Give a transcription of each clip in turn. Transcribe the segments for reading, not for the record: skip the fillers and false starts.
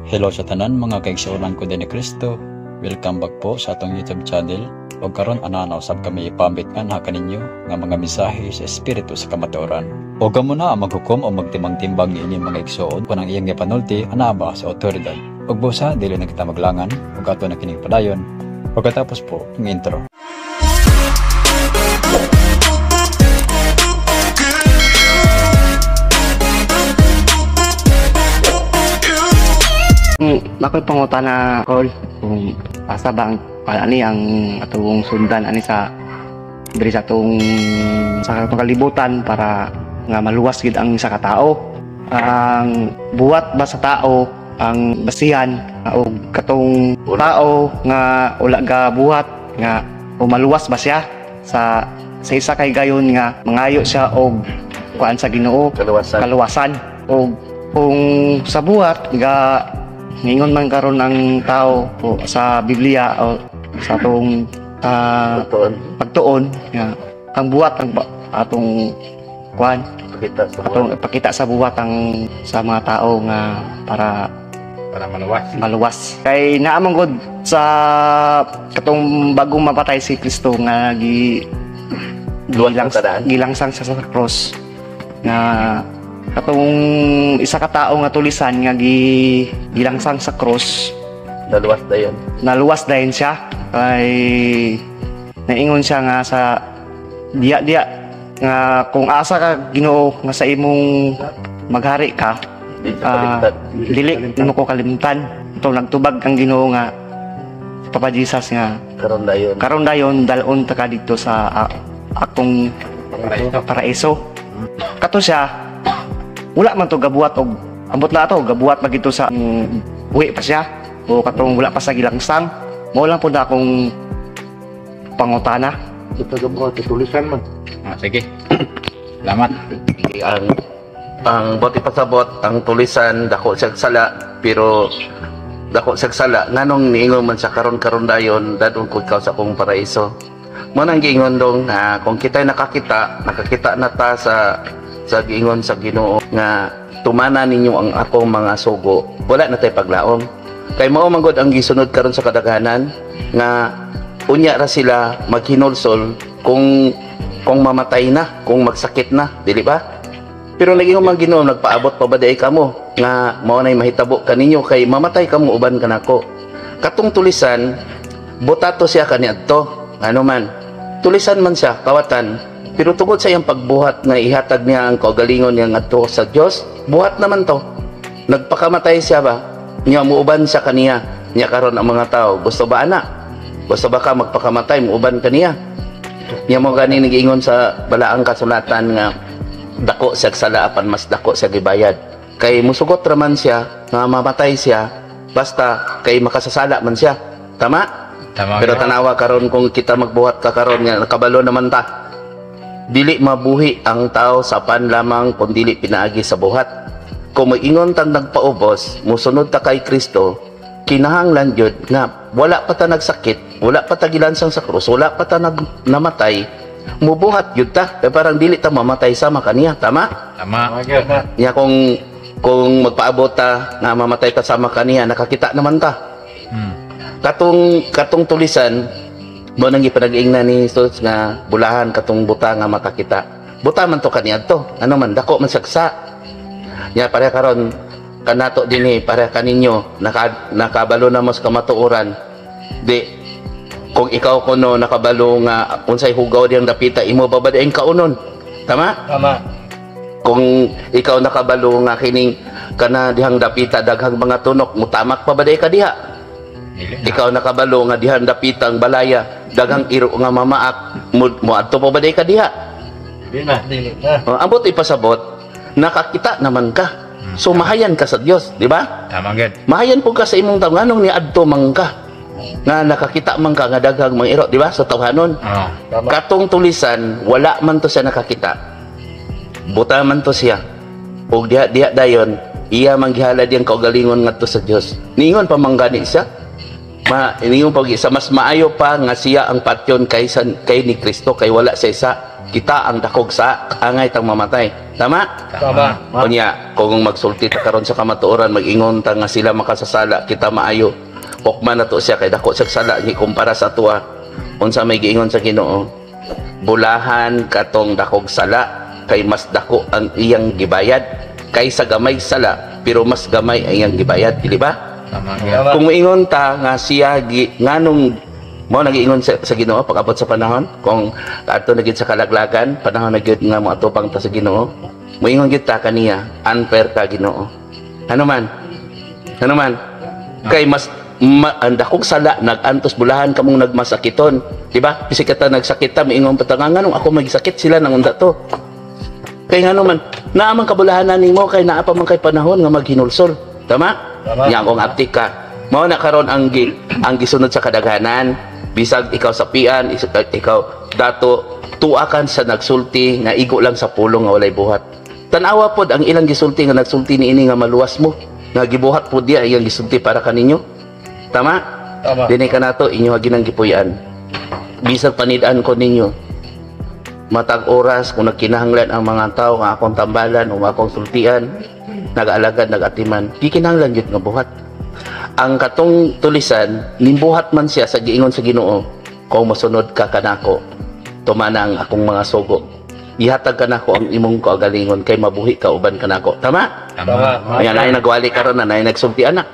Hello sa tanan mga kaigsuonan ko din ni Kristo. Welcome back po sa atong YouTube channel. O karon ananaw sab kami ipambit nga na kaninyo nga mga mensahe sa espiritu sa kamatuoran. O gamo na ang maghukom o magtimang-timbang ni inyong mga igsuon kung ang iyang gipanulti ana ba sa otoridad. Ug busa dili na kita maglangan ug ato na kining padayon. Pagkatapos po ng intro. Ako'y pangutana call kung asa ba ang atong sundan ani sa diri sa atong kalibutan para nga maluwas gid ang isa ka tao. Ang buhat ba sa tao ang basihan o katong tao nga wala ga buhat nga o maluwas ba siya sa isa kay gayon nga mangayo siya og kuan sa Ginoo kaluwasan o kung sa buhat nga ningon man karon ang tao o sa Biblia o sa atong pagtuon nga ang buhat ang atong kuan ipakita sa buhat ang sa mga tao nga para maluwas kay naamang gud sa katong bagong mapatay si Kristo nga gilangsang sa cross nga katong isa ka tao nga tulisan nga gilangsang sa cross naluwas dayon siya kay naingon siya nga sa diya nga kung asa ka Ginoo nga sa imong maghari ka dili mo ko kalimutan ito nagtubag ang Ginoo nga si Papa Jesus nga karon dayon dalon ta ka dito sa akong paraiso kato siya wala man to gabuhat og ambot na to gabuhat magito sa uwi pa siya o katong wala pa sa gilangsang mo lang po na akong pangutana ito gabuhat tulisan man sige salamat ang boti pasabot ang tulisan dako sa sala pero dako sa sala nganong niingon man sa karon dayon dadon ko ikaw sa akong paraiso mo nang giingon dong kung kita'y nakakita na ta sa giingon sa Ginoo nga tumana ninyo ang akong mga sugo wala na tay paglaom kay mao man gud ang gisunod karon sa kadaghanan nga unya ra sila maghinulsol kung mamatay na kung magsakit na dili ba pero nagingon man Ginoo nagpaabot pa ba day kamo nga mao nay mahitabo kaninyo kay mamatay kamo uban kanako katong tulisan botato siya kaniadto ano man tulisan man siya kawatan pero tungkol sa iyang pagbuhat na ihatag niya ang kaugalingon niya ngadto sa Dios, buhat naman to. Nagpakamatay siya ba? Niya muuban sa kaniya. Niya karon ang mga tao, gusto ba ana? Gusto ba ka magpakamatay muuban kaniya? Niya mo gani nag-ingon sa balaang kasulatan nga dako sa sala apan mas dako sa gibayad. Kay musugot ra man siya nga mamatay siya basta kay makasasala man siya. Tama? Pero tanawa karon kung kita magbuhat ka karon nga nakabalo naman ta. Dili mabuhi ang tao sa pan lamang kung dili pinaagi sa buhat. Kung moingon tang nagpaubos, musunod ta kay Kristo, kinahanglan jud nga wala pa ta nagsakit, wala pa ta gilansang sa krus, wala pa ta namatay, mubuhat jud ta. Kaya parang dili ta mamatay sama kaniya, tama? Tama. Ya kung magpaabot ta nga mamatay ta sama kaniya, nakakita naman ta. Katong tulisan mo nang ipanag-ingnan ni Jesus nga bulahan katong buta nga makakita. Buta man to kaniadto. Ano man dako man sagsa. Nya pareha karon kanato dinhi pareha kaninyo nakabalo na mas kamatuoran. Di kung ikaw kuno nakabalo nga unsay hugaw diyang dapita imo babadaing kaunon. Tama? tama Kung ikaw nakabalo nga kining kana dihang dapita daghang mga tunok mutamak pa baday ka diha. Ikaw nakabalo nga dihan dapitang balaya daghang iro nga mamaak mo adto pa ba day ka diha dili na ambot ipasabot nakakita naman ka so mahayan ka sa Dios di ba tama gid mahayan po ka sa imong tawo nganong ni adto man ka nga nakakita man ka nga daghang mga iro di ba sa tawhanon katong tulisan wala man to siya nakakita buta man to siya ug diha dayon iya manggihalad yang kaugalingon ngadto sa Dios ningon pa manggani siya iningon pag isa mas maayo pa nga siya ang patyon kay ni Kristo kay wala sa isa kita ang dakog sa angay tang mamatay. Tama? Tama. Unya, kung magsulti ta karon sa kamatuoran, mag-ingon ta nga sila makasasala, kita maayo. Hukman na to siya kay dako sa sala ni kumpara sa tuwa. Unsa may giingon sa Ginoo? Bulahan katong dakog sala kay mas dako ang iyang gibayad kaysa gamay sala pero mas gamay ang iyang gibayad, di ba? Tama. Kung moingon ta nga siya nganong mo nagiingon sa Ginoo pag-abot sa panahon kung adto na gid sa kalaglagan panahon na gid nga moatubang ta sa Ginoo moingon gid ta kaniya unfair ka Ginoo ano man kay mas ang dakong sala nagantos bulahan kamong nagmasakiton di ba bisik ka nagsakit ta moingon patanga nganong ako magsakit sila nang unda to kay ngano man naa man kabulahanan nimo kay naa pa man kay panahon nga maghinulsol tama nya akong aptik ka mao na karon ang gisunod sa kadaghanan bisag ikaw sapian ikaw dato tuakan sa nagsulti nga igo lang sa pulong nga walay buhat tan-awa pod ang ilang gisulti nga nagsulti niini nga maluwas mo nga gibuhat pod diya iyang gisulti para kaninyo tama dinay kanato inyo ginang gipuy-an bisag panid-an ko ninyo matag oras kung nagkinahanglan ang mga tao nga akong tambalan o akong sultian nag-alagad nag-atiman di kinahanglan gyud nga buhat ang katong tulisan nimbuhat man siya sa giingon sa Ginoo kung mosunod ka kanako tumana ang akong mga sugo ihatag kanako ang imong kaugalingon kay mabuhi ka uban kanako tama ayan ay nagwali karon na ay nagsulti anak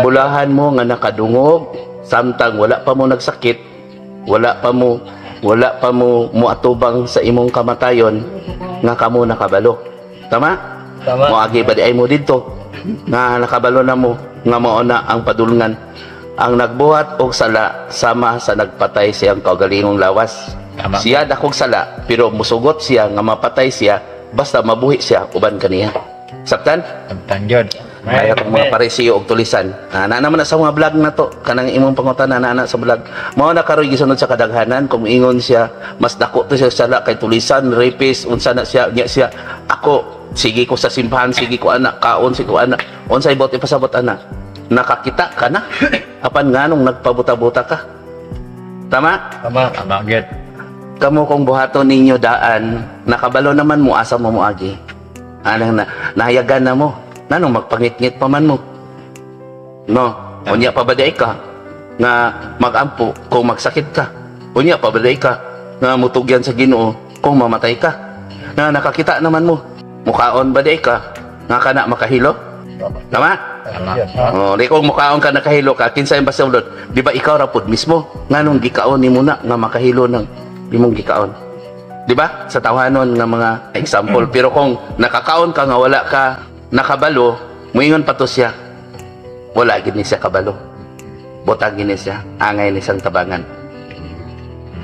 bulahan mo nga nakadungog samtang wala pa mo nagsakit wala pa mo muatubang sa imong kamatayon nga kamo nakabalo tama moagi ba di ay mo didto nga nakabalo na mo nga mao na ang padulngan ang nagbuhat og sala sama sa nagpatay siyang kaugalingong lawas siya dakog sala pero musugot siya nga mapatay siya basta mabuhi siya uban kaniya sabtan gyud ay atong mga paresiyo og tulisan na naman na sa mga vlog na to kanang imong pangutana na sa vlog mao na karoy gisunod sa kadaghanan kung ingon siya mas dako to siya sala kay tulisan rapist unsa na siya nya siya ako sige ko sa simbahan sige ko anak kaon sige ko anak unsay bot ipasabot anak nakakita ka na apan nganong nagpabuta-buta ka tama gyud kamo kung buhaton ninyo daan nakabalo naman mo asa mo moagi anang nahayagan na mo nanong magpangit-ngit pa man mo no unya pa baday ka nga magampo kung magsakit ka unya pa baday ka nga mutugyan sa Ginoo kung mamatay ka na nakakita naman mo mukaon baday ka nga kana makahilo tama di kung mukaon ka nakahilo ka kinsay basulod di ba ikaw ra pud mismo nganong gikaon nimo na nga makahilo ng imong gikaon di ba sa tawhanon nga mga example pero kung nakakaon ka nga wala ka nakabalo muingon pa to siya wala gid ni siya kabalo botag gid ni siya angay ni siyang tabangan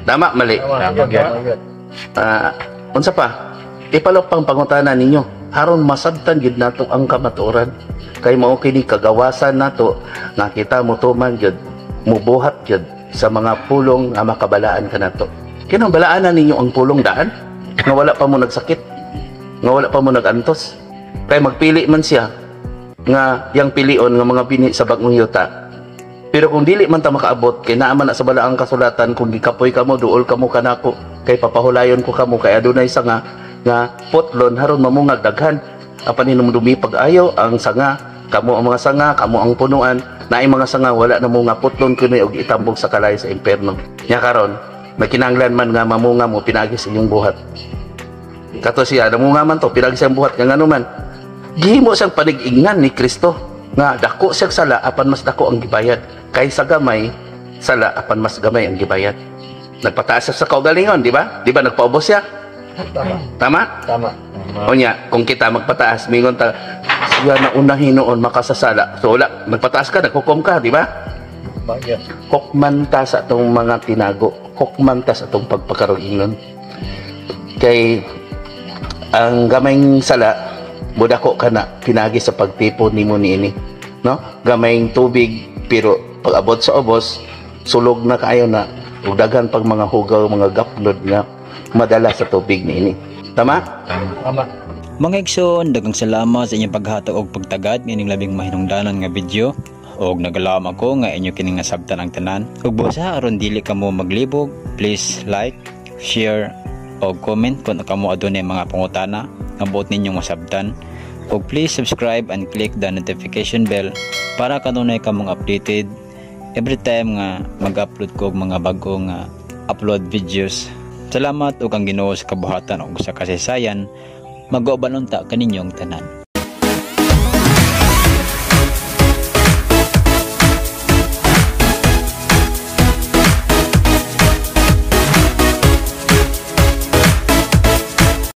tama mali unsa pa ipalop pang pangutana ninyo haron masabtan gid nato ang kamatuoran kay mao kini kagawasan nato nga kita motuman gid mubuhat gid sa mga pulong nga makabalaan kanato kinang balaanan ninyo ang pulong daan nga wala pa mo nagsakit nga wala pa mo nagantos kay magpili man siya nga yang pilion nga mga bini sa bagong yuta pero kung dili man ta makaabot kay naa man na sa balaang kasulatan kung gikapoy kamo duol kamo kanako kay papahulayon ko kamo kay adunay sanga nga putlon haron mamungag daghan apan hinumdumi pag-ayaw ang sanga kamo ang mga sanga kamo ang punuan naay mga sanga wala na mo nga putlon kunoy og itambog sa kalay sa impierno nya karon makinanglan man nga mamunga mo pinagi sa inyong buhat kato siya namunga man to pinagi sa buhat nga ngano man gihimo siyang panig-ingnan ni Kristo nga dako siya sala apan mas dako ang gibayad kaysa gamay sala apan mas gamay ang gibayad nagpataas siya sa kaugalingon di ba nagpaubos siya tama unya kung kita magpataas mingon ta siya na unahin noon makasasala so wala magpataas ka naghukom ka di ba hukman ta sa atong mga tinago hukman ta sa atong pagpakaroon kay ang gamayng sala budako ka na pinagi sa pagtipo nimo niini no gamayng tubig pero pag abot sa ubos sulog na kayo na ug daghan pag mga hugaw mga gaplod nga madala sa tubig niini tama mga igsoon daghang salamat sa inyong paghatag og pagtagad nining labing mahinungdanon nga video og nagalaom ako nga inyo kini nga sabtan ang tanan ug busa aron dili kamo maglibog please like share o comment kung kamo adunay mga pangutana nga buot ninyong masabtan. O please subscribe and click the notification bell para kanunay ka mga updated every time nga mag-upload ko og mga bagong upload videos. Salamat ug ang Ginoo sa kabuhatan ug sa kasaysayan. Mag-uban unta kaninyong tanan.